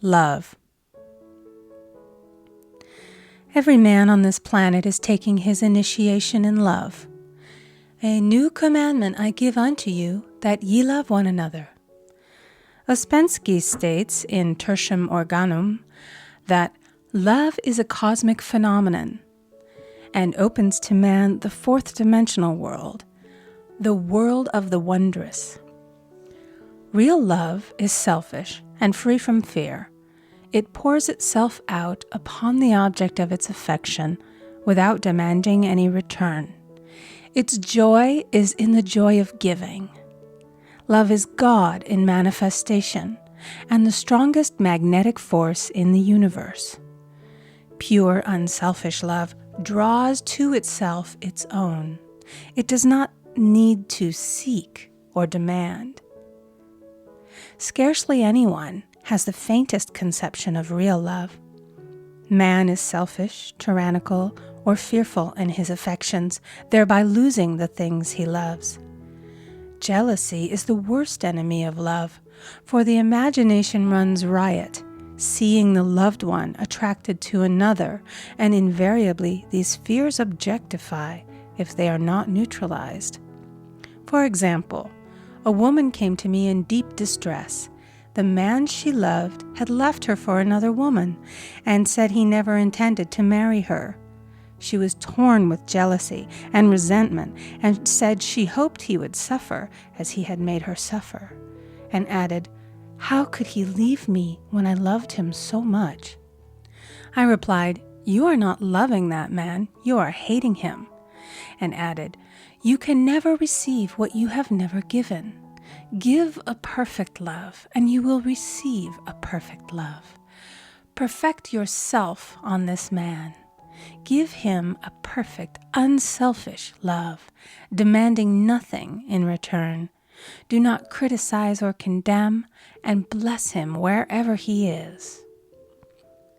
love. Every man on this planet is taking his initiation in love. A new commandment I give unto you, that ye love one another. Ouspensky states in Tertium Organum that love is a cosmic phenomenon and opens to man the fourth dimensional world, the world of the wondrous. Real love is selfish and free from fear. It pours itself out upon the object of its affection without demanding any return. Its joy is in the joy of giving. Love is God in manifestation and the strongest magnetic force in the universe. Pure, unselfish love draws to itself its own. It does not need to seek or demand. Scarcely anyone has the faintest conception of real love. Man is selfish, tyrannical, or fearful in his affections, thereby losing the things he loves. Jealousy is the worst enemy of love, for the imagination runs riot, seeing the loved one attracted to another, and invariably these fears objectify if they are not neutralized. For example, a woman came to me in deep distress. The man she loved had left her for another woman and said he never intended to marry her. She was torn with jealousy and resentment and said she hoped he would suffer as he had made her suffer, and added, "How could he leave me when I loved him so much?" I replied, "You are not loving that man, you are hating him," and added, "You can never receive what you have never given. Give a perfect love, and you will receive a perfect love. Perfect yourself on this man. Give him a perfect, unselfish love, demanding nothing in return. Do not criticize or condemn, and bless him wherever he is."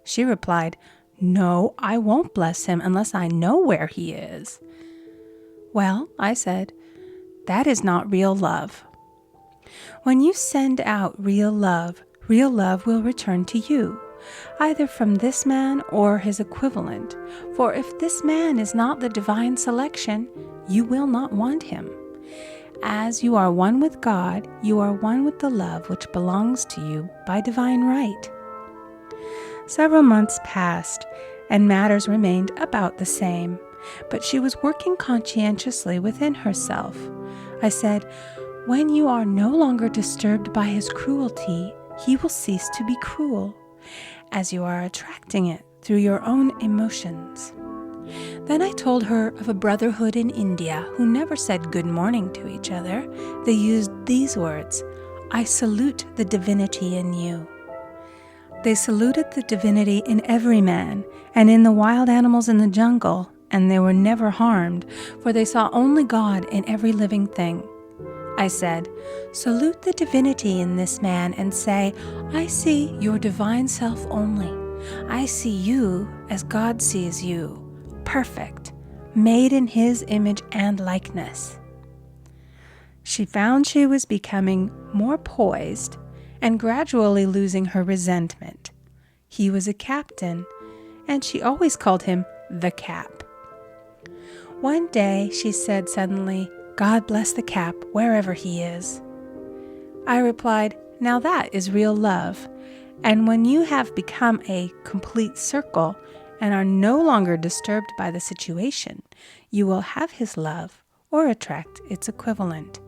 She replied, "No, I won't bless him unless I know where he is." "Well," I said, "that is not real love. When you send out real love will return to you, either from this man or his equivalent. For if this man is not the divine selection, you will not want him. As you are one with God, you are one with the love which belongs to you by divine right." Several months passed, and matters remained about the same, but she was working conscientiously within herself. I said, "When you are no longer disturbed by his cruelty, he will cease to be cruel, as you are attracting it through your own emotions." Then I told her of a brotherhood in India who never said good morning to each other. They used these words, "I salute the divinity in you." They saluted the divinity in every man and in the wild animals in the jungle, and they were never harmed, for they saw only God in every living thing. I said, "Salute the divinity in this man and say, I see your divine self only. I see you as God sees you, perfect, made in his image and likeness." She found she was becoming more poised and gradually losing her resentment. He was a captain, and she always called him the Cap. One day she said suddenly, "God bless the Cap wherever he is." I replied, "Now that is real love, and when you have become a complete circle and are no longer disturbed by the situation, you will have his love or attract its equivalent."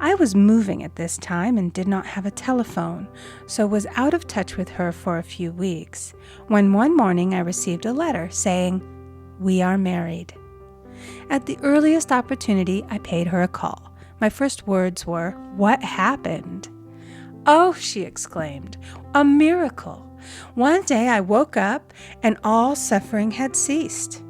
I was moving at this time and did not have a telephone, so was out of touch with her for a few weeks, when one morning I received a letter saying, "We are married." At the earliest opportunity, I paid her a call. My first words were, "What happened?" "Oh," she exclaimed, "a miracle. One day I woke up and all suffering had ceased.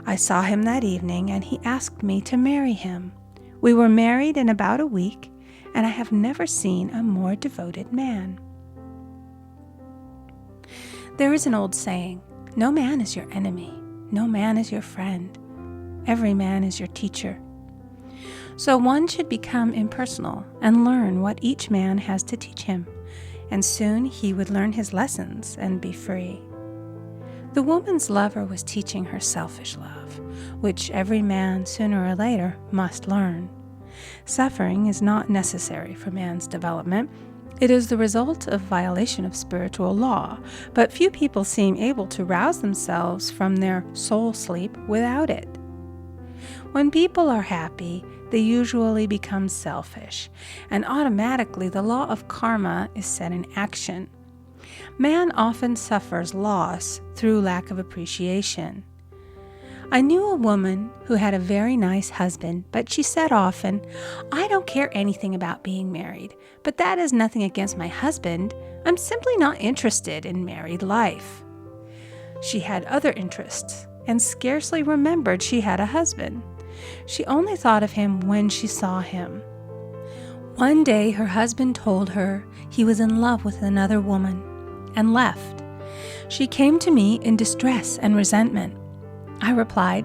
I saw him that evening and he asked me to marry him. We were married in about a week, and I have never seen a more devoted man." There is an old saying, "No man is your enemy, no man is your friend. Every man is your teacher." So one should become impersonal and learn what each man has to teach him. and soon he would learn his lessons and be free. The woman's lover was teaching her selfish love, which every man sooner or later must learn. Suffering is not necessary for man's development. It is the result of violation of spiritual law, but few people seem able to rouse themselves from their soul sleep without it. When people are happy, they usually become selfish, and automatically the law of karma is set in action. Man often suffers loss through lack of appreciation. I knew a woman who had a very nice husband, but she said often, "I don't care anything about being married, but that is nothing against my husband. I'm simply not interested in married life." She had other interests and scarcely remembered she had a husband. She only thought of him when she saw him. One day her husband told her he was in love with another woman and left. She came to me in distress and resentment. I replied,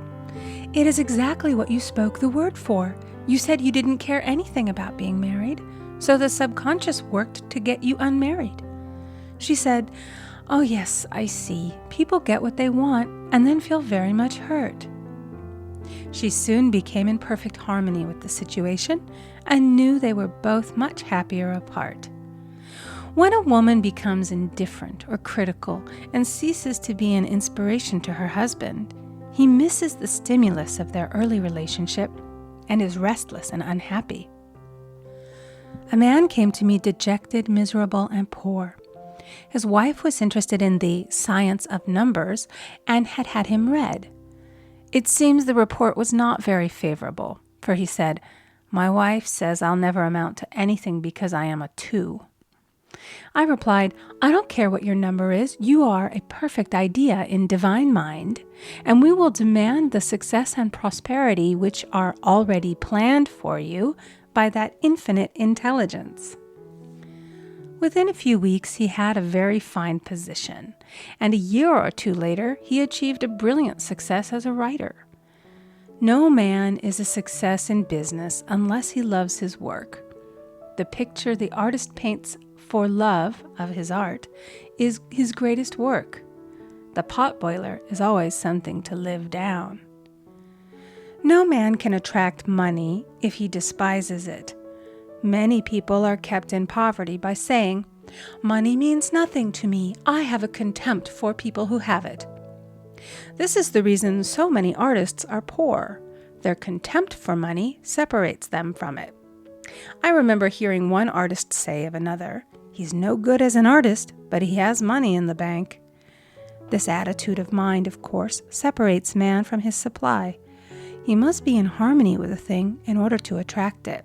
"It is exactly what you spoke the word for. You said you didn't care anything about being married, so the subconscious worked to get you unmarried." She said, "Oh yes, I see. People get what they want and then feel very much hurt." She soon became in perfect harmony with the situation and knew they were both much happier apart. When a woman becomes indifferent or critical and ceases to be an inspiration to her husband, he misses the stimulus of their early relationship and is restless and unhappy. A man came to me dejected, miserable, and poor. His wife was interested in the science of numbers and had had him read. It seems the report was not very favorable, for he said, "My wife says I'll never amount to anything because I am a 2. I replied, "I don't care what your number is. You are a perfect idea in divine mind, and we will demand the success and prosperity which are already planned for you by that infinite intelligence." Within a few weeks, he had a very fine position, and a year or two later, he achieved a brilliant success as a writer. No man is a success in business unless he loves his work. The picture the artist paints for love of his art is his greatest work. The potboiler is always something to live down. No man can attract money if he despises it. Many people are kept in poverty by saying, "Money means nothing to me. I have a contempt for people who have it." This is the reason so many artists are poor. Their contempt for money separates them from it. I remember hearing one artist say of another, "He's no good as an artist, but he has money in the bank." This attitude of mind, of course, separates man from his supply. He must be in harmony with a thing in order to attract it.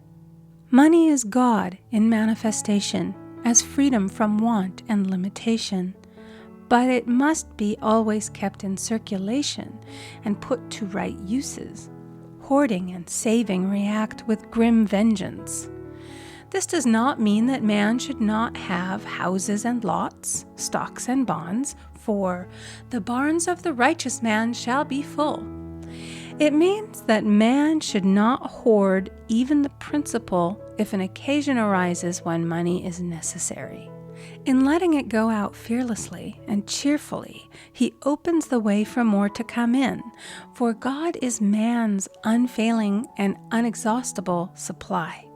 Money is God in manifestation, as freedom from want and limitation, but it must be always kept in circulation and put to right uses. Hoarding and saving react with grim vengeance. This does not mean that man should not have houses and lots, stocks and bonds, for "the barns of the righteous man shall be full." It means that man should not hoard even the principal if an occasion arises when money is necessary. In letting it go out fearlessly and cheerfully, he opens the way for more to come in, for God is man's unfailing and unexhaustible supply.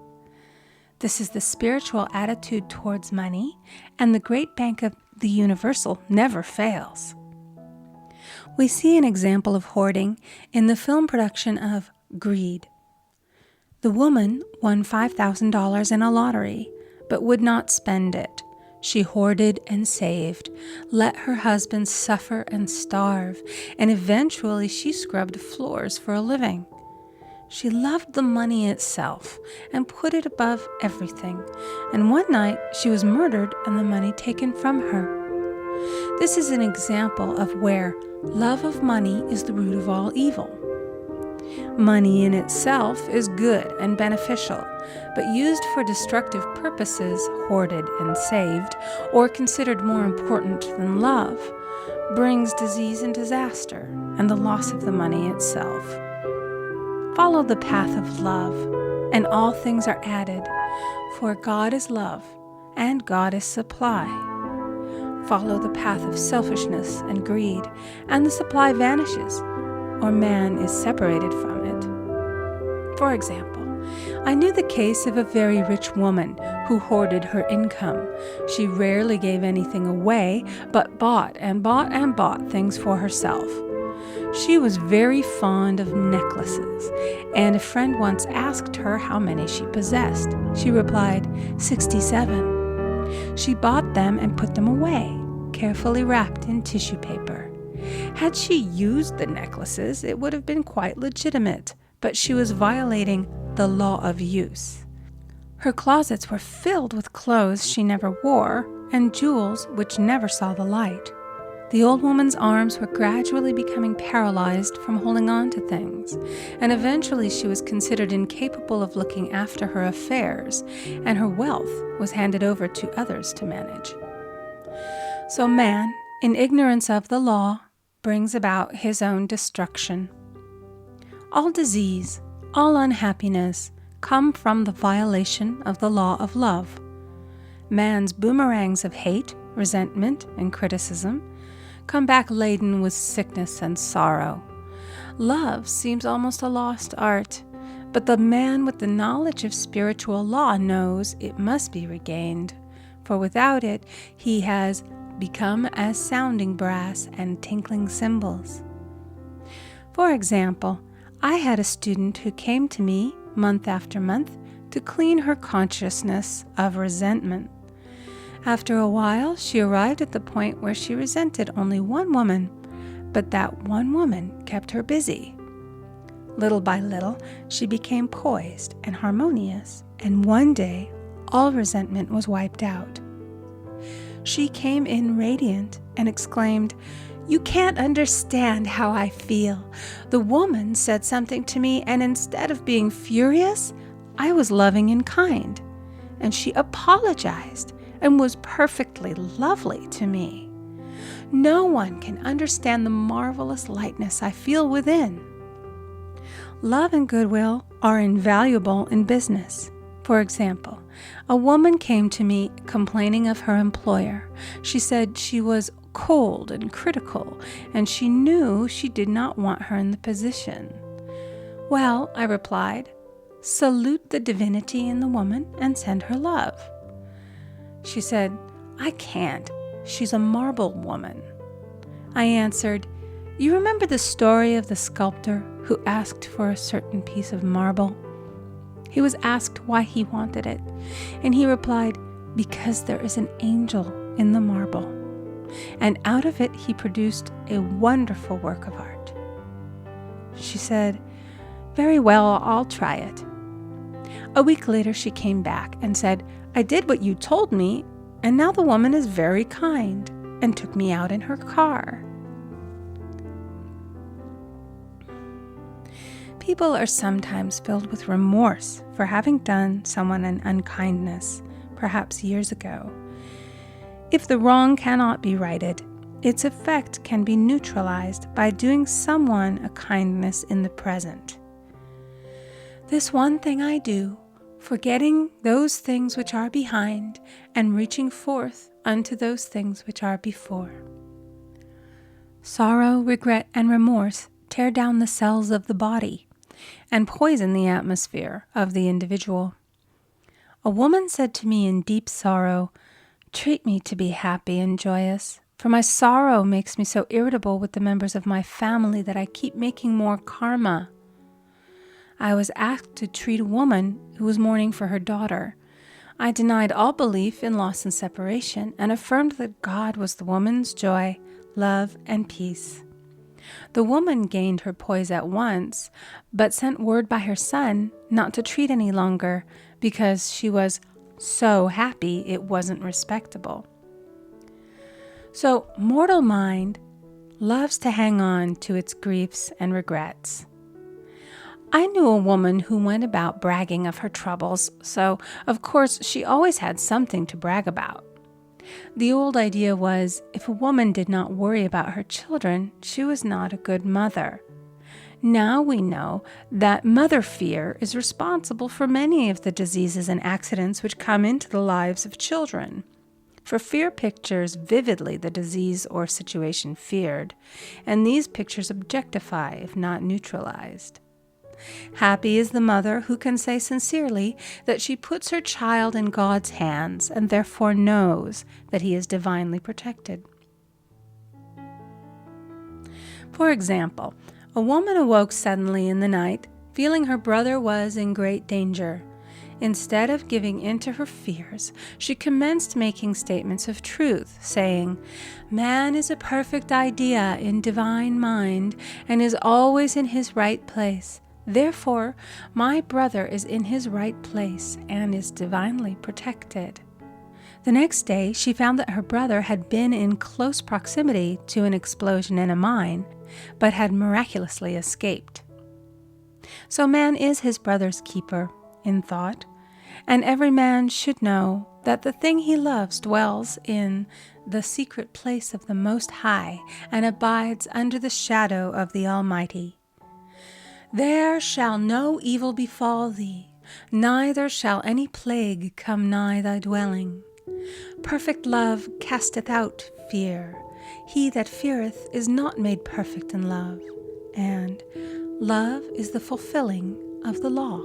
This is the spiritual attitude towards money, and the great bank of the universal never fails. We see an example of hoarding in the film production of Greed. The woman won $5,000 in a lottery, but would not spend it. She hoarded and saved, let her husband suffer and starve, and eventually she scrubbed floors for a living. She loved the money itself and put it above everything, and one night she was murdered and the money taken from her. This is an example of where love of money is the root of all evil. Money in itself is good and beneficial, but used for destructive purposes, hoarded and saved, or considered more important than love, brings disease and disaster and the loss of the money itself. Follow the path of love, and all things are added, for God is love, and God is supply. Follow the path of selfishness and greed, and the supply vanishes, or man is separated from it. For example, I knew the case of a very rich woman who hoarded her income. She rarely gave anything away, but bought and bought and bought things for herself. She was very fond of necklaces, and a friend once asked her how many she possessed. She replied, 67. She bought them and put them away, carefully wrapped in tissue paper. Had she used the necklaces, it would have been quite legitimate, but she was violating the law of use. Her closets were filled with clothes she never wore and jewels which never saw the light. The old woman's arms were gradually becoming paralyzed from holding on to things, and eventually she was considered incapable of looking after her affairs, and her wealth was handed over to others to manage. So man, in ignorance of the law, brings about his own destruction. All disease, all unhappiness come from the violation of the law of love. Man's boomerangs of hate, resentment, and criticism come back laden with sickness and sorrow. Love seems almost a lost art, but the man with the knowledge of spiritual law knows it must be regained, for without it he has become as sounding brass and tinkling cymbals. For example, I had a student who came to me month after month to clean her consciousness of resentment. After a while, she arrived at the point where she resented only one woman, but that one woman kept her busy. Little by little, she became poised and harmonious, and one day, all resentment was wiped out. She came in radiant and exclaimed, "You can't understand how I feel. The woman said something to me, and instead of being furious, I was loving and kind. And she apologized and was perfectly lovely to me. No one can understand the marvelous lightness I feel within." Love and goodwill are invaluable in business. For example, a woman came to me complaining of her employer. She said she was cold and critical, and she knew she did not want her in the position. "Well," I replied, "salute the divinity in the woman and send her love." She said, "I can't. She's a marble woman." I answered, "You remember the story of the sculptor who asked for a certain piece of marble? He was asked why he wanted it, and he replied, 'Because there is an angel in the marble.' And out of it he produced a wonderful work of art." She said, "Very well, I'll try it." A week later she came back and said, "I did what you told me, and now the woman is very kind and took me out in her car." People are sometimes filled with remorse for having done someone an unkindness, perhaps years ago. If the wrong cannot be righted, its effect can be neutralized by doing someone a kindness in the present. "This one thing I do, forgetting those things which are behind, and reaching forth unto those things which are before." Sorrow, regret, and remorse tear down the cells of the body and poison the atmosphere of the individual. A woman said to me in deep sorrow, "Treat me to be happy and joyous, for my sorrow makes me so irritable with the members of my family that I keep making more karma." I was asked to treat a woman who was mourning for her daughter. I denied all belief in loss and separation and affirmed that God was the woman's joy, love, and peace. The woman gained her poise at once, but sent word by her son not to treat any longer because she was so happy it wasn't respectable. So mortal mind loves to hang on to its griefs and regrets. I knew a woman who went about bragging of her troubles, so of course she always had something to brag about. The old idea was if a woman did not worry about her children, she was not a good mother. Now we know that mother fear is responsible for many of the diseases and accidents which come into the lives of children. For fear pictures vividly the disease or situation feared, and these pictures objectify if not neutralized. Happy is the mother who can say sincerely that she puts her child in God's hands and therefore knows that he is divinely protected. For example, a woman awoke suddenly in the night, feeling her brother was in great danger. Instead of giving in to her fears, she commenced making statements of truth, saying, "Man is a perfect idea in divine mind and is always in his right place. Therefore, my brother is in his right place and is divinely protected." The next day, she found that her brother had been in close proximity to an explosion in a mine, but had miraculously escaped. So man is his brother's keeper, in thought, and every man should know that the thing he loves dwells in the secret place of the Most High and abides under the shadow of the Almighty. "There shall no evil befall thee, neither shall any plague come nigh thy dwelling. Perfect love casteth out fear. He that feareth is not made perfect in love, and love is the fulfilling of the law."